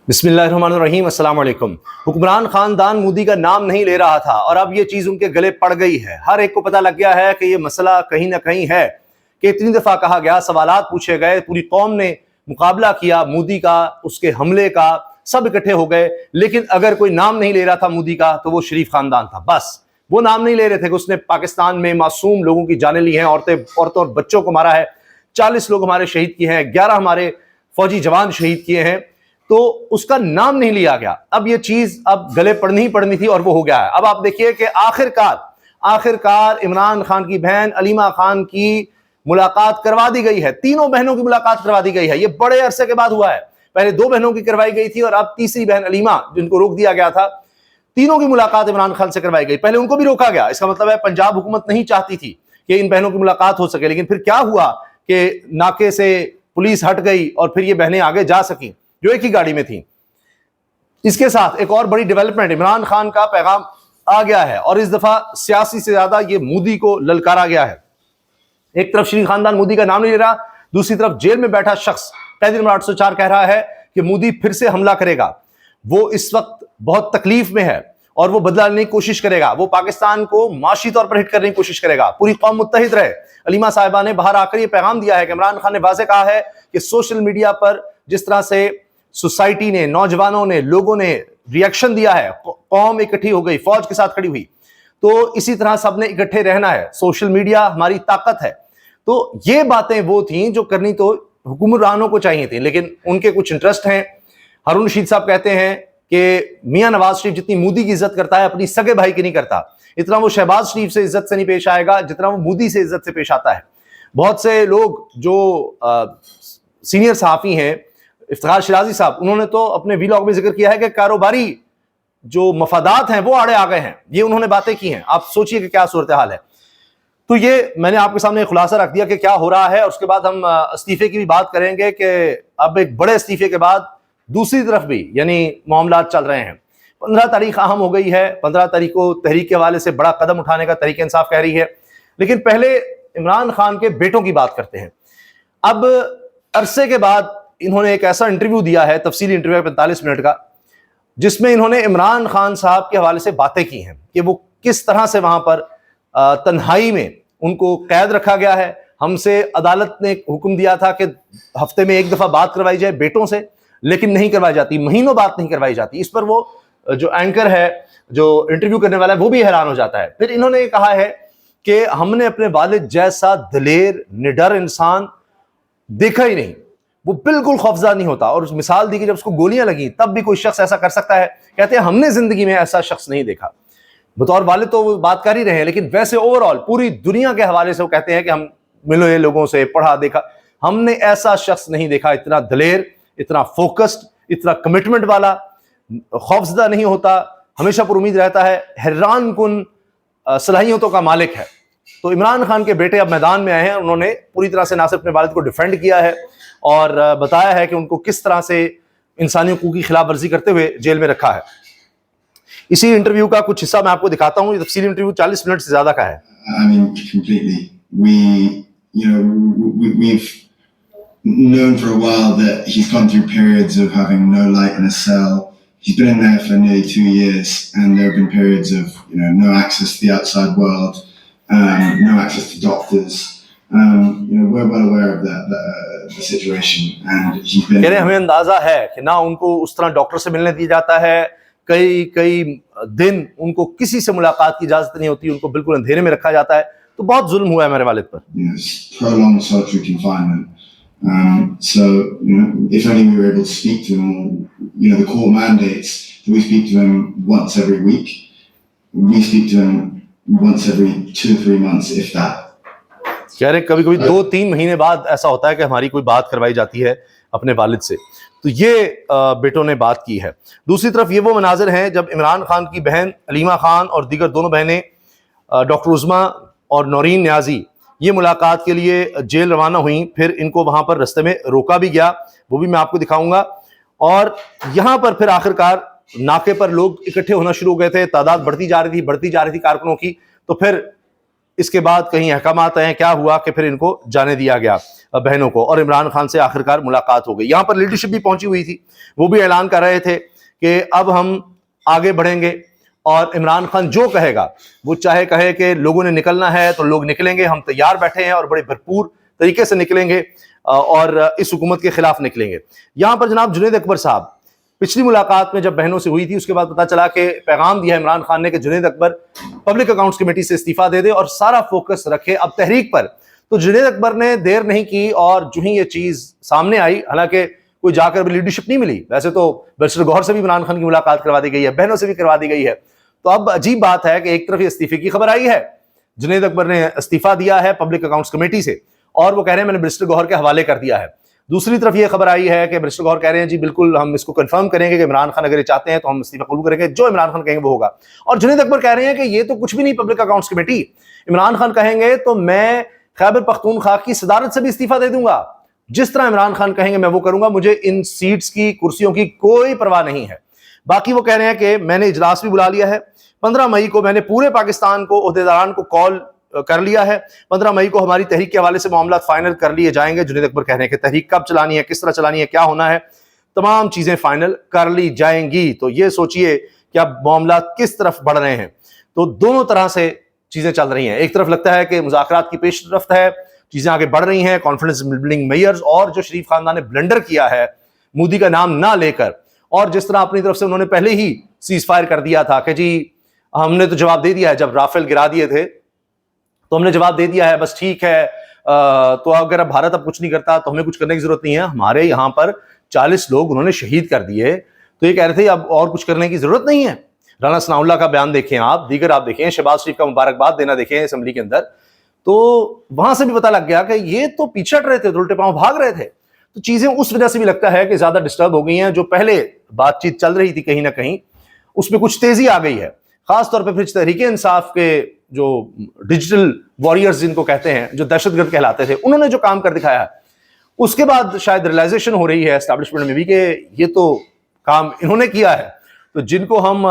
بسم اللہ الرحمن الرحیم۔ السلام علیکم۔ حکمران خاندان مودی کا نام نہیں لے رہا تھا اور اب یہ چیز ان کے گلے پڑ گئی ہے۔ ہر ایک کو پتہ لگ گیا ہے کہ یہ مسئلہ کہیں نہ کہیں ہے کہ اتنی دفعہ کہا گیا، سوالات پوچھے گئے، پوری قوم نے مقابلہ کیا مودی کا، اس کے حملے کا، سب اکٹھے ہو گئے، لیکن اگر کوئی نام نہیں لے رہا تھا مودی کا تو وہ شریف خاندان تھا۔ بس وہ نام نہیں لے رہے تھے کہ اس نے پاکستان میں معصوم لوگوں کی جانیں لی ہیں، عورتوں اور بچوں کو مارا ہے، 40 لوگ ہمارے شہید کیے ہیں، 11 ہمارے فوجی جوان شہید کیے ہیں، تو اس کا نام نہیں لیا گیا۔ اب یہ چیز اب گلے پڑنی ہی پڑنی تھی اور وہ ہو گیا ہے۔ اب آپ دیکھیے کہ آخر کار عمران خان کی بہن علیمہ خان کی ملاقات کروا دی گئی ہے، تینوں بہنوں کی ملاقات کروا دی گئی ہے۔ یہ بڑے عرصے کے بعد ہوا ہے، پہلے 2 بہنوں کی کروائی گئی تھی اور اب تیسری بہن علیمہ جن کو روک دیا گیا تھا، تینوں کی ملاقات عمران خان سے کروائی گئی۔ پہلے ان کو بھی روکا گیا، اس کا مطلب ہے پنجاب حکومت نہیں چاہتی تھی کہ ان بہنوں کی ملاقات ہو سکے، لیکن پھر کیا ہوا کہ ناکے سے پولیس ہٹ گئی اور پھر یہ بہنیں آگے جا سکیں جو ایک ہی گاڑی میں تھیں۔ اس کے ساتھ ایک اور بڑی ڈیولپمنٹ، عمران خان کا پیغام آ گیا ہے اور اس دفعہ سیاسی سے زیادہ یہ مودی کو للکارا گیا ہے۔ ایک طرف شریف خاندان مودی کا نام نہیں لے رہا، دوسری طرف جیل میں بیٹھا شخص قیدی نمبر 804 کہہ رہا ہے کہ مودی پھر سے حملہ کرے گا، وہ اس وقت بہت تکلیف میں ہے اور وہ بدلہ لینے کی کوشش کرے گا، وہ پاکستان کو معاشی طور پر ہٹ کرنے کی کوشش کرے گا، پوری قوم متحد رہے۔ علیمہ صاحبہ نے باہر آ کر یہ پیغام دیا ہے کہ عمران خان نے واضح کہا ہے کہ سوشل میڈیا پر جس طرح سے سوسائٹی نے، نوجوانوں نے، لوگوں نے ریئیکشن دیا ہے، قوم اکٹھی ہو گئی، فوج کے ساتھ کھڑی ہوئی، تو اسی طرح سب نے اکٹھے رہنا ہے، سوشل میڈیا ہماری طاقت ہے۔ تو یہ باتیں وہ تھیں جو کرنی تو حکمرانوں کو چاہیے تھیں، لیکن ان کے کچھ انٹرسٹ ہیں۔ ہارون رشید صاحب کہتے ہیں کہ میاں نواز شریف جتنی مودی کی عزت کرتا ہے اپنی سگے بھائی کی نہیں کرتا، اتنا وہ شہباز شریف سے عزت سے نہیں پیش آئے گا جتنا وہ مودی سے عزت سے پیش آتا ہے۔ بہت سے لوگ جو سینئر صحافی ہیں، افتخار شرازی صاحب، انہوں نے تو اپنے ویلاگ میں ذکر کیا ہے کہ کاروباری جو مفادات ہیں وہ آڑے آ گئے ہیں، یہ انہوں نے باتیں کی ہیں۔ آپ سوچئے کہ کیا صورتحال ہے۔ تو یہ میں نے آپ کے سامنے خلاصہ رکھ دیا کہ کیا ہو رہا ہے، اور اس کے بعد ہم استعفے کی بھی بات کریں گے کہ اب ایک بڑے استعفے کے بعد دوسری طرف بھی یعنی معاملات چل رہے ہیں۔ 15 تاریخ اہم ہو گئی ہے، 15 تاریخ کو تحریک کے حوالے سے بڑا قدم اٹھانے کا تحریک انصاف کہہ رہی ہے، لیکن پہلے عمران خان کے بیٹوں کی بات کرتے ہیں۔ اب عرصے کے بعد انہوں نے ایک ایسا انٹرویو دیا ہے، تفصیلی انٹرویو 45 منٹ کا، جس میں انہوں نے عمران خان صاحب کے حوالے سے باتیں کی ہیں کہ وہ کس طرح سے وہاں پر تنہائی میں ان کو قید رکھا گیا ہے۔ ہم سے عدالت نے حکم دیا تھا کہ ہفتے میں 1 دفعہ بات کروائی جائے بیٹوں سے، لیکن نہیں کروائی جاتی، مہینوں بات نہیں کروائی جاتی۔ اس پر وہ جو اینکر ہے، جو انٹرویو کرنے والا ہے، وہ بھی حیران ہو جاتا ہے۔ پھر انہوں نے یہ کہا ہے کہ ہم نے اپنے والد جیسا دلیر نڈر انسان دیکھا ہی نہیں، وہ بالکل خوفزدہ نہیں ہوتا، اور مثال دی کہ جب اس کو گولیاں لگیں تب بھی کوئی شخص ایسا کر سکتا ہے۔ کہتے ہیں ہم نے زندگی میں ایسا شخص نہیں دیکھا۔ بطور والد تو وہ بات کر ہی رہے ہیں، لیکن ویسے اوورآل پوری دنیا کے حوالے سے وہ کہتے ہیں کہ ہم ملے لوگوں سے، پڑھا دیکھا، ہم نے ایسا شخص نہیں دیکھا، اتنا دلیر، اتنا فوکسڈ، اتنا کمٹمنٹ والا، خوفزدہ نہیں ہوتا، ہمیشہ پر امید رہتا ہے، حیران کن صلاحیتوں کا مالک ہے۔ تو عمران خان کے بیٹے اب میدان میں آئے ہیں، انہوں نے پوری طرح سے نہ صرف اپنے والد کو ڈیفینڈ کیا ہے اور بتایا ہے کہ ان کو کس طرح سے انسانی حقوق کی خلاف ورزی کرتے ہوئے جیل میں رکھا ہے۔ اسی انٹرویو کا کچھ حصہ میں آپ کو دکھاتا ہوں۔ یہ تفصیلی انٹرویو 40 منٹ سے زیادہ کا ہے۔ Completely. We've known for a while that he's gone through periods of having no light in a cell. He's been in there for nearly 2 years, and there have been periods of no access to the outside world, no access to doctors. We're well aware of the situation, and he's been. ہمیں اندازہ ہے کہ نہ ان کو اس طرح doctor سے ملنے دیا جاتا ہے، کئی دن ان کو کسی سے ملاقات کی اجازت نہیں ہوتی، ان کو بالکل اندھیرے میں رکھا جاتا ہے۔ تو بہت ظلم ہوا ہے میرے والد پر۔ Prolonged solitary confinement. So if only we were able to speak to him. The court mandates that we speak to him once every week. We speak to him once every 2-3 months, if that. کہہ رہے کبھی 2-3 مہینے بعد ایسا ہوتا ہے کہ ہماری کوئی بات کروائی جاتی ہے اپنے والد سے۔ تو یہ بیٹوں نے بات کی ہے۔ دوسری طرف یہ وہ مناظر ہیں جب عمران خان کی بہن علیمہ خان اور دیگر دونوں بہنیں ڈاکٹر عظمیٰ اور نورین نیازی یہ ملاقات کے لیے جیل روانہ ہوئیں، پھر ان کو وہاں پر رستے میں روکا بھی گیا، وہ بھی میں آپ کو دکھاؤں گا۔ اور یہاں پر پھر آخر کار ناکے پر لوگ اکٹھے ہونا شروع ہو گئے تھے، تعداد بڑھتی جا رہی تھی کارکنوں کی۔ تو پھر اس کے بعد کہیں احکامات آئے, کیا ہوا کہ پھر ان کو جانے دیا گیا بہنوں کو, اور عمران خان سے آخرکار ملاقات ہو گئی. یہاں پر لیڈرشپ بھی پہنچی ہوئی تھی, وہ بھی اعلان کر رہے تھے کہ اب ہم آگے بڑھیں گے, اور عمران خان جو کہے گا, وہ چاہے کہے کہ لوگوں نے نکلنا ہے تو لوگ نکلیں گے, ہم تیار بیٹھے ہیں اور بڑے بھرپور طریقے سے نکلیں گے اور اس حکومت کے خلاف نکلیں گے. یہاں پر جناب جنید اکبر صاحب پچھلی ملاقات میں جب بہنوں سے ہوئی تھی, اس کے بعد پتا چلا کہ پیغام دیا عمران خان نے کہ جنید اکبر پبلک اکاؤنٹس کمیٹی سے استعفیٰ دے دے اور سارا فوکس رکھے اب تحریک پر. تو جنید اکبر نے دیر نہیں کی, اور جو ہی یہ چیز سامنے آئی, حالانکہ کوئی جا کر بھی لیڈرشپ نہیں ملی, ویسے تو بیرسٹر گوہر سے بھی عمران خان کی ملاقات کروا دی گئی ہے, بہنوں سے بھی کروا دی گئی ہے. تو اب عجیب بات ہے کہ ایک طرف یہ استعفے کی خبر آئی ہے, جنید اکبر نے استعفیٰ دیا ہے پبلک اکاؤنٹس کمیٹی سے, اور وہ کہہ رہے ہیں میں نے بیرسٹر گوہر کے حوالے کر دیا ہے. دوسری طرف یہ خبر آئی ہے کہ بیرسٹر گوہر کہہ رہے ہیں جی بالکل ہم اس کو کنفرم کریں گے کہ عمران خان اگر یہ چاہتے ہیں تو ہم استعفیٰ قبول کریں گے, جو عمران خان کہیں گے وہ ہوگا. اور جنید اکبر کہہ رہے ہیں کہ یہ تو کچھ بھی نہیں public accounts committee, Imran Khan کہیں گے تو میں خیبر پختونخوا کی صدارت سے بھی استعفیٰ دے دوں گا, جس طرح عمران خان کہیں گے میں وہ کروں گا, مجھے ان سیٹس کی کرسیوں کی کوئی پرواہ نہیں ہے. باقی وہ کہہ رہے ہیں کہ میں نے اجلاس بھی بلا لیا ہے, 15 مئی کو میں نے پورے پاکستان کو عہدیداران کو کال کر لیا ہے, 15 مئی کو ہماری تحریک کے حوالے سے معاملات فائنل کر لیے جائیں گے. جنید اکبر کہہ رہے ہیں کہ تحریک کب چلانی ہے, کس طرح چلانی ہے, کیا ہونا ہے, تمام چیزیں فائنل کر لی جائیں گی. تو یہ سوچئے کہ اب معاملات کس طرف بڑھ رہے ہیں. تو دونوں طرح سے چیزیں چل رہی ہیں. ایک طرف لگتا ہے کہ مذاکرات کی پیش رفت ہے, چیزیں آگے بڑھ رہی ہیں, کانفیڈنس بلڈنگ میئرز, اور جو شریف خاندان نے بلنڈر کیا ہے مودی کا نام نہ لے کر, اور جس طرح اپنی طرف سے انہوں نے پہلے ہی سیز فائر کر دیا تھا کہ جی ہم نے تو جواب دے دیا ہے, جب رافیل گرا دیے تھے تو ہم نے جواب دے دیا ہے, بس ٹھیک ہے, تو اگر اب بھارت اب کچھ نہیں کرتا تو ہمیں کچھ کرنے کی ضرورت نہیں ہے. ہمارے یہاں پر 40 لوگ انہوں نے شہید کر دیے, تو یہ کہہ رہے تھے اب اور کچھ کرنے کی ضرورت نہیں ہے. رانا ثناء اللہ کا بیان دیکھیں آپ, دیگر آپ دیکھیں, شہباز شریف کا مبارکباد دینا دیکھیں اسمبلی کے اندر, تو وہاں سے بھی پتہ لگ گیا کہ یہ تو پیچھے ہٹ رہے تھے, الٹے پاؤں بھاگ رہے تھے. تو چیزیں اس وجہ سے بھی لگتا ہے کہ زیادہ ڈسٹرب ہو گئی ہیں. جو پہلے بات چیت چل رہی تھی کہیں نہ کہیں اس میں کچھ تیزی آ گئی ہے, خاص طور پہ پھر تحریک انصاف کے جو ڈیجیٹل واریئرز جن کو کہتے ہیں, جو دہشت گرد کہلاتے تھے, انہوں نے جو کام کر دکھایا ہے, اس کے بعد شاید ریلائزیشن ہو رہی ہے اسٹیبلشمنٹ میں بھی کہ یہ تو کام انہوں نے کیا ہے. تو جن کو ہم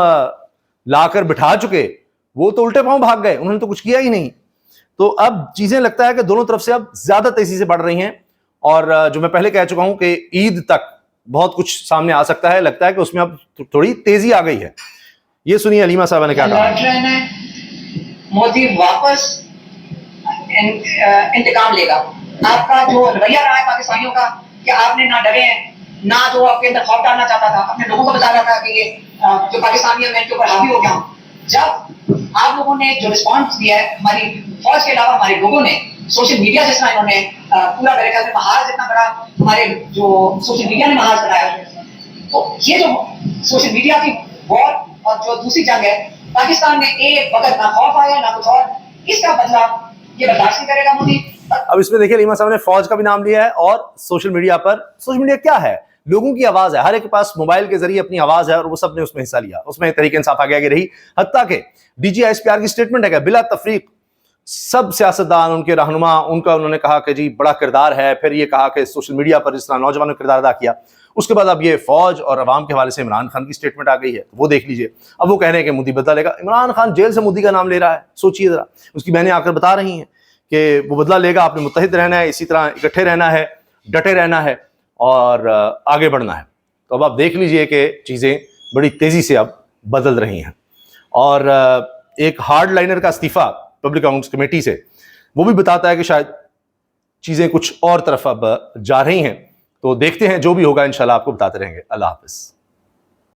لا کر بٹھا چکے وہ تو الٹے پاؤں بھاگ گئے, انہوں نے تو کچھ کیا ہی نہیں. تو اب چیزیں لگتا ہے کہ دونوں طرف سے اب زیادہ تیزی سے بڑھ رہی ہیں, اور جو میں پہلے کہہ چکا ہوں کہ عید تک بہت کچھ سامنے آ سکتا ہے, لگتا ہے کہ اس میں اب تھوڑی تیزی آ گئی ہے. یہ سنیے علیمہ صاحبہ نے کیا کہا. مودی واپس انتقام لے گا. آپ کا جو رویہ رہا ہے پاکستانیوں کا کہ آپ نے نہ ڈرے ہیں, نہ جو آپ کے اندر خوف ڈالنا چاہتا تھا, اپنے لوگوں کو بتا رہا تھا کہ یہ جو پاکستانی ہے میں ان کے اوپر حاوی ہو گیا ہوں. جب آپ لوگوں نے جو رسپانس دیا ہے ہماری فوج کے علاوہ ہمارے لوگوں نے, سوشل میڈیا جس طرح انہوں نے پورا میرے خیال میں محاذ اتنا بڑا ہمارے جو سوشل میڈیا نے محاذ بنایا, تو یہ جو سوشل میڈیا کی وار اور جو دوسری جنگ ہے پاکستان میں ایک وقت نہ خوف آیا نہ کچھ اور, اس کا بدلہ یہ برداشت نہیں کرے گا مودی. اب اس میں دیکھیں علیمہ صاحب نے فوج کا بھی نام لیا ہے, اور سوشل میڈیا پر, سوشل میڈیا کیا ہے, لوگوں کی آواز ہے, ہر ایک کے پاس موبائل کے ذریعے اپنی آواز ہے, اور وہ سب نے اس میں حصہ لیا. اس میں تحریک انصاف آگے آگے رہی, حتیٰ کہ D G S P R کی اسٹیٹمنٹ ہے کہ بلا تفریق سب سیاستدان, ان کے رہنما, ان کا انہوں نے کہا کہ جی بڑا کردار ہے. پھر یہ کہا کہ سوشل میڈیا پر جس طرح نوجوانوں نے کردار ادا کیا, اس کے بعد اب یہ فوج اور عوام کے حوالے سے عمران خان کی اسٹیٹمنٹ آ گئی ہے, وہ دیکھ لیجئے. اب وہ کہہ رہے ہیں کہ مودی بدلہ لے گا. عمران خان جیل سے مودی کا نام لے رہا ہے, سوچیے ذرا. اس کی بہنیں آ کر بتا رہی ہیں کہ وہ بدلہ لے گا, آپ نے متحد رہنا ہے, اسی طرح اکٹھے رہنا ہے, ڈٹے رہنا ہے اور آگے بڑھنا ہے. تو اب آپ دیکھ لیجئے کہ چیزیں بڑی تیزی سے اب بدل رہی ہیں. اور ایک ہارڈ لائنر کا استعفیٰ پبلک اکاؤنٹس کمیٹی سے, وہ بھی بتاتا ہے کہ شاید چیزیں کچھ اور طرف اب جا رہی ہیں. تو دیکھتے ہیں, جو بھی ہوگا انشاءاللہ آپ کو بتاتے رہیں گے. اللہ حافظ.